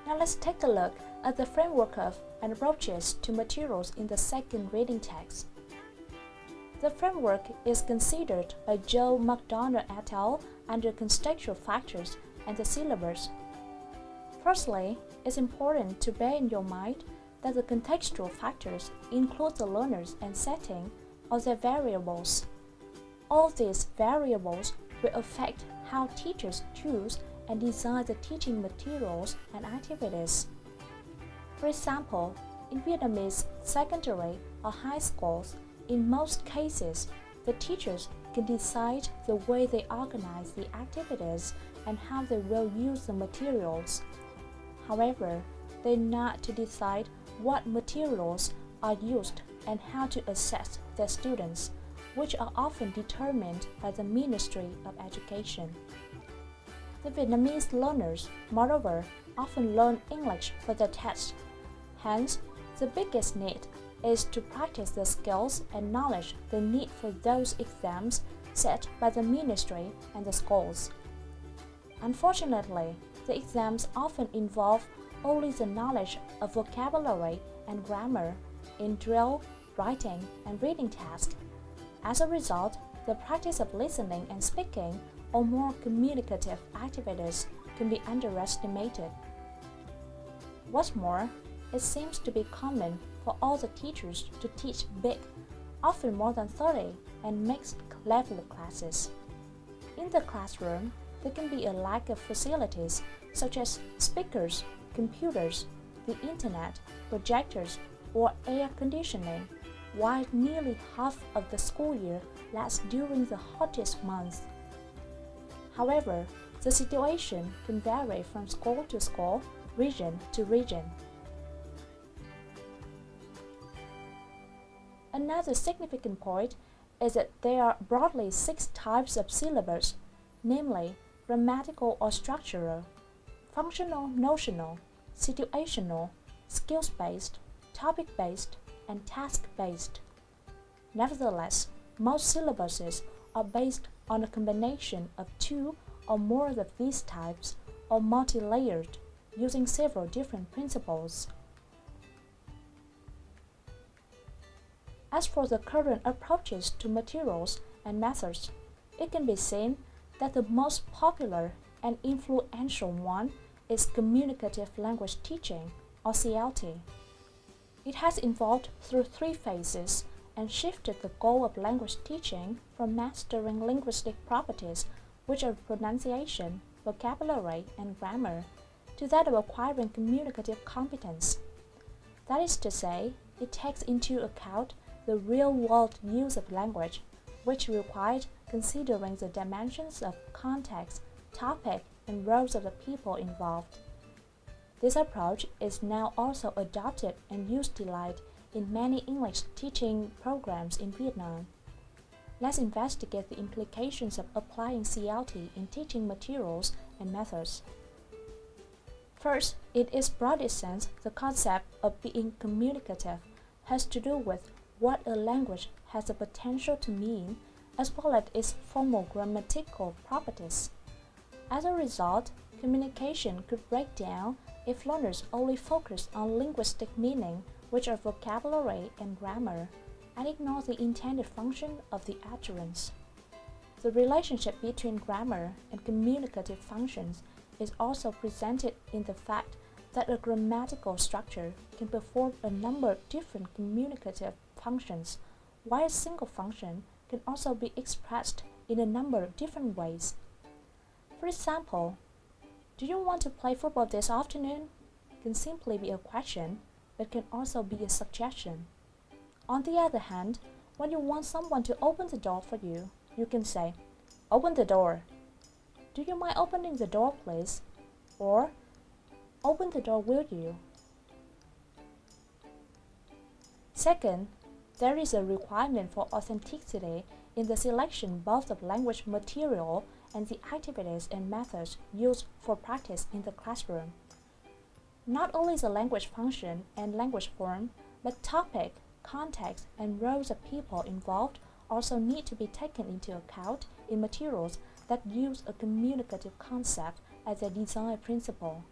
Now let's take a look at the framework of and approaches to materials in the second reading text. The framework is considered by Joe McDonough et al. Under contextual factors and the syllabus. Firstly, it's important to bear in your mind that the contextual factors include the learners and setting or their variables. All these variables will affect how teachers choose and design the teaching materials and activities. For example, in Vietnamese secondary or high schools, in most cases, the teachers can decide the way they organize the activities and how they will use the materials. However, they're not to decide what materials are used and how to assess their students, which are often determined by the Ministry of Education. The Vietnamese learners, moreover, often learn English for their tests. Hence, the biggest need is to practice the skills and knowledge they need for those exams set by the ministry and the schools. Unfortunately, the exams often involve only the knowledge of vocabulary and grammar in drill, writing, and reading tasks. As a result, the practice of listening and speaking or more communicative activities can be underestimated. What's more, it seems to be common for all the teachers to teach big, often more than 30, and mixed-level classes. In the classroom, there can be a lack of facilities such as speakers, computers, the internet, projectors, or air conditioning, while nearly half of the school year lasts during the hottest months. However, the situation can vary from school to school, region to region. Another significant point is that there are broadly 6 types of syllabus, namely grammatical or structural, functional notional, situational, skills-based, topic-based, and task-based. Nevertheless, most syllabuses are based on a combination of 2 or more of these types or multi-layered, using several different principles. As for the current approaches to materials and methods, it can be seen that the most popular and influential one is communicative language teaching, or CLT. It has evolved through 3 phases and shifted the goal of language teaching from mastering linguistic properties, which are pronunciation, vocabulary, and grammar, to that of acquiring communicative competence. That is to say, it takes into account the real-world use of language, which required considering the dimensions of context, topic, and roles of the people involved. This approach is now also adopted and utilized in many English teaching programs in Vietnam. Let's investigate the implications of applying CLT in teaching materials and methods. First, in its broadest sense, the concept of being communicative has to do with what a language has the potential to mean, as well as its formal grammatical properties. As a result, communication could break down if learners only focus on linguistic meaning, which are vocabulary and grammar, and ignore the intended function of the utterance. The relationship between grammar and communicative functions is also presented in the fact that a grammatical structure can perform a number of different communicative functions, while a single function can also be expressed in a number of different ways. For example, do you want to play football this afternoon? Can simply be a question, but can also be a suggestion. On the other hand, when you want someone to open the door for you, you can say, "Open the door." "Do you mind opening the door, please?" Or, "Open the door, will you?" Second, there is a requirement for authenticity in the selection both of language material and the activities and methods used for practice in the classroom. Not only the language function and language form, but topic, context, and roles of people involved also need to be taken into account in materials that use a communicative concept as a design principle.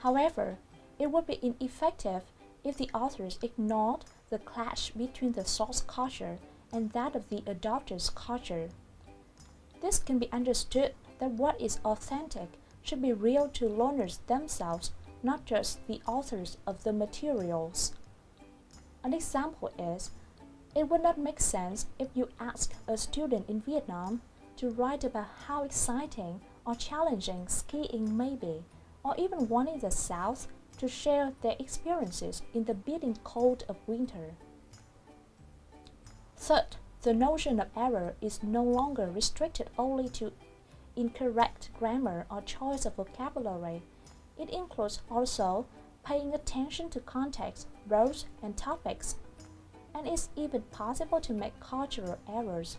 However, it would be ineffective if the authors ignored the clash between the source culture and that of the adopter's culture. This can be understood that what is authentic should be real to learners themselves, not just the authors of the materials. An example is, it would not make sense if you ask a student in Vietnam to write about how exciting or challenging skiing may be, or even one in the South to share their experiences in the biting cold of winter. Third, the notion of error is no longer restricted only to incorrect grammar or choice of vocabulary. It includes also paying attention to context, roles, and topics, and it's even possible to make cultural errors.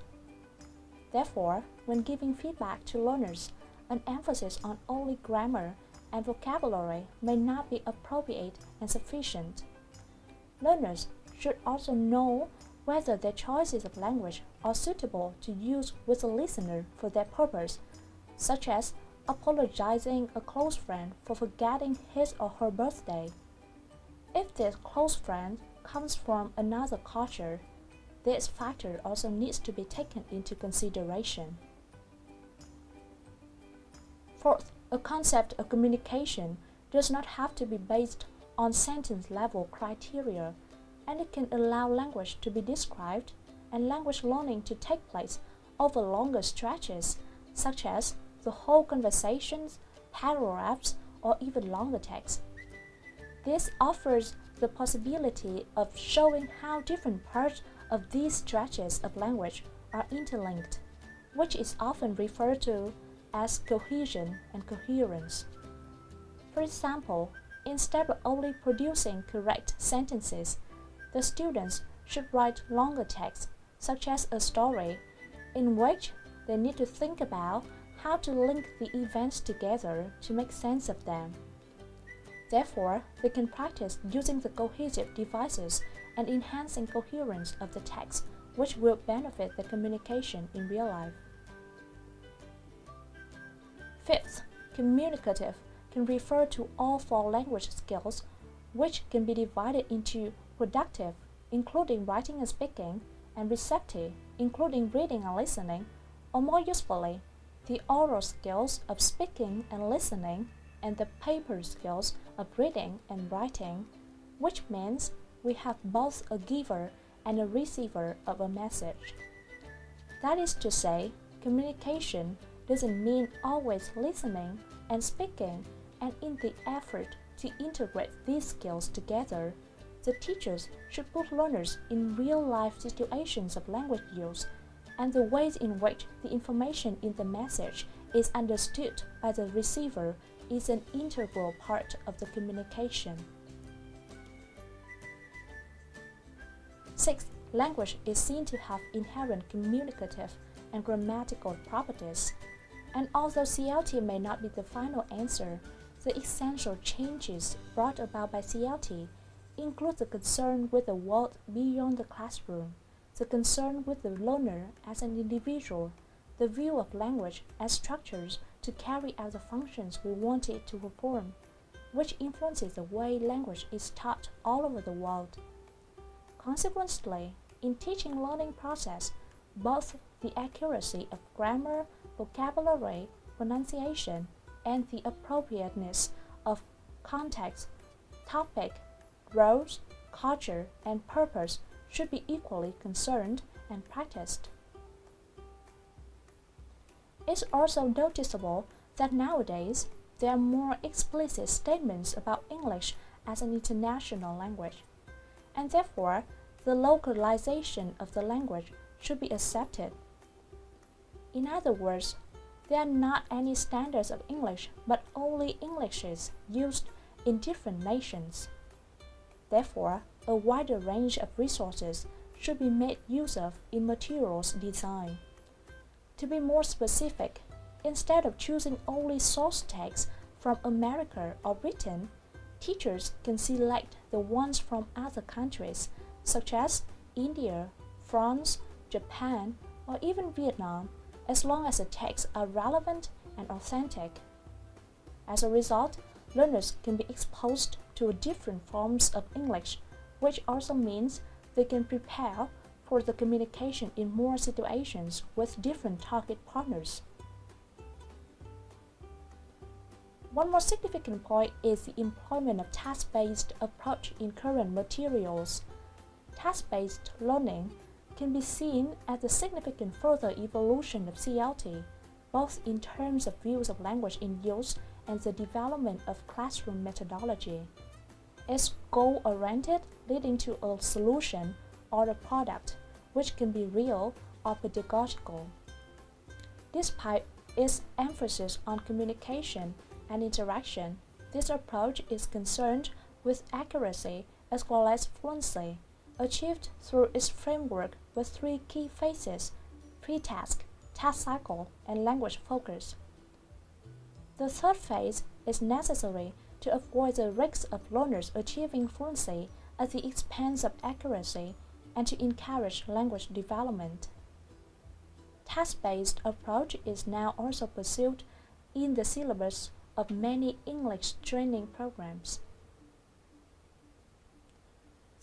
Therefore, when giving feedback to learners, an emphasis on only grammar and vocabulary may not be appropriate and sufficient. Learners should also know whether their choices of language are suitable to use with a listener for their purpose, such as apologizing a close friend for forgetting his or her birthday. If this close friend comes from another culture, this factor also needs to be taken into consideration. Fourth, a concept of communication does not have to be based on sentence-level criteria, and it can allow language to be described and language learning to take place over longer stretches, such as the whole conversations, paragraphs, or even longer text. This offers the possibility of showing how different parts of these stretches of language are interlinked, which is often referred to as cohesion and coherence. For example, instead of only producing correct sentences, the students should write longer texts, such as a story, in which they need to think about how to link the events together to make sense of them. Therefore, they can practice using the cohesive devices and enhancing coherence of the text, which will benefit the communication in real life. Fifth, communicative can refer to all four language skills, which can be divided into productive, including writing and speaking, and receptive, including reading and listening, or more usefully, the oral skills of speaking and listening, and the paper skills of reading and writing, which means we have both a giver and a receiver of a message. That is to say, communication doesn't mean always listening and speaking, and in the effort to integrate these skills together, the teachers should put learners in real-life situations of language use, and the ways in which the information in the message is understood by the receiver is an integral part of the communication. Sixth, language is seen to have inherent communicative and grammatical properties, and although CLT may not be the final answer, the essential changes brought about by CLT include the concern with the world beyond the classroom, the concern with the learner as an individual, the view of language as structures to carry out the functions we want it to perform, which influences the way language is taught all over the world. Consequently, in teaching learning process, both the accuracy of grammar, vocabulary, pronunciation, and the appropriateness of context, topic, roles, culture, and purpose should be equally concerned and practiced. It's also noticeable that nowadays there are more explicit statements about English as an international language, and therefore the localization of the language should be accepted. In other words, there are not any standards of English, but only Englishes used in different nations. Therefore, a wider range of resources should be made use of in materials design. To be more specific, instead of choosing only source texts from America or Britain, teachers can select the ones from other countries, such as India, France, Japan, or even Vietnam, as long as the texts are relevant and authentic. As a result, learners can be exposed to different forms of English, which also means they can prepare for the communication in more situations with different target partners. One more significant point is the employment of task-based approach in current materials. Task-based learning can be seen as a significant further evolution of CLT, both in terms of views of language in use and the development of classroom methodology. It's goal-oriented, leading to a solution or a product which can be real or pedagogical. Despite its emphasis on communication and interaction, this approach is concerned with accuracy as well as fluency, achieved through its framework with three key phases: pre-task, task cycle, and language focus. The third phase is necessary to avoid the risk of learners achieving fluency at the expense of accuracy and to encourage language development. Task-based approach is now also pursued in the syllabus of many English training programs.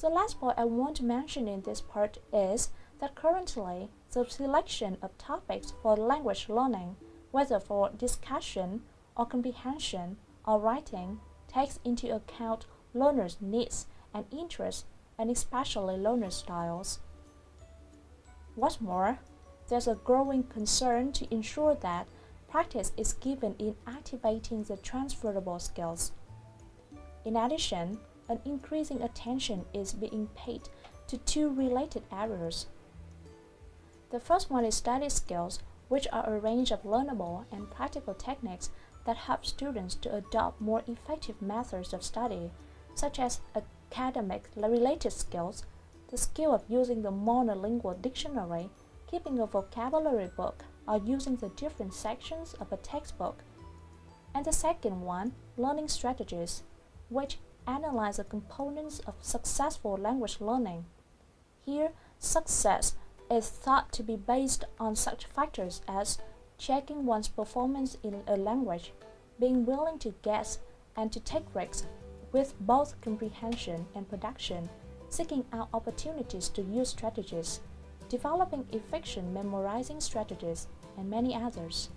The last point I want to mention in this part is that currently the selection of topics for language learning, whether for discussion or comprehension or writing, takes into account learners' needs and interests, and especially learner styles. What's more, there's a growing concern to ensure that practice is given in activating the transferable skills. In addition, an increasing attention is being paid to two related areas. The first one is study skills, which are a range of learnable and practical techniques that help students to adopt more effective methods of study, such as academic-related skills, the skill of using the monolingual dictionary, keeping a vocabulary book, or using the different sections of a textbook. And the second one, learning strategies, which analyze the components of successful language learning. Here, success is thought to be based on such factors as checking one's performance in a language, being willing to guess and to take risks with both comprehension and production, seeking out opportunities to use strategies, developing efficient memorizing strategies, and many others.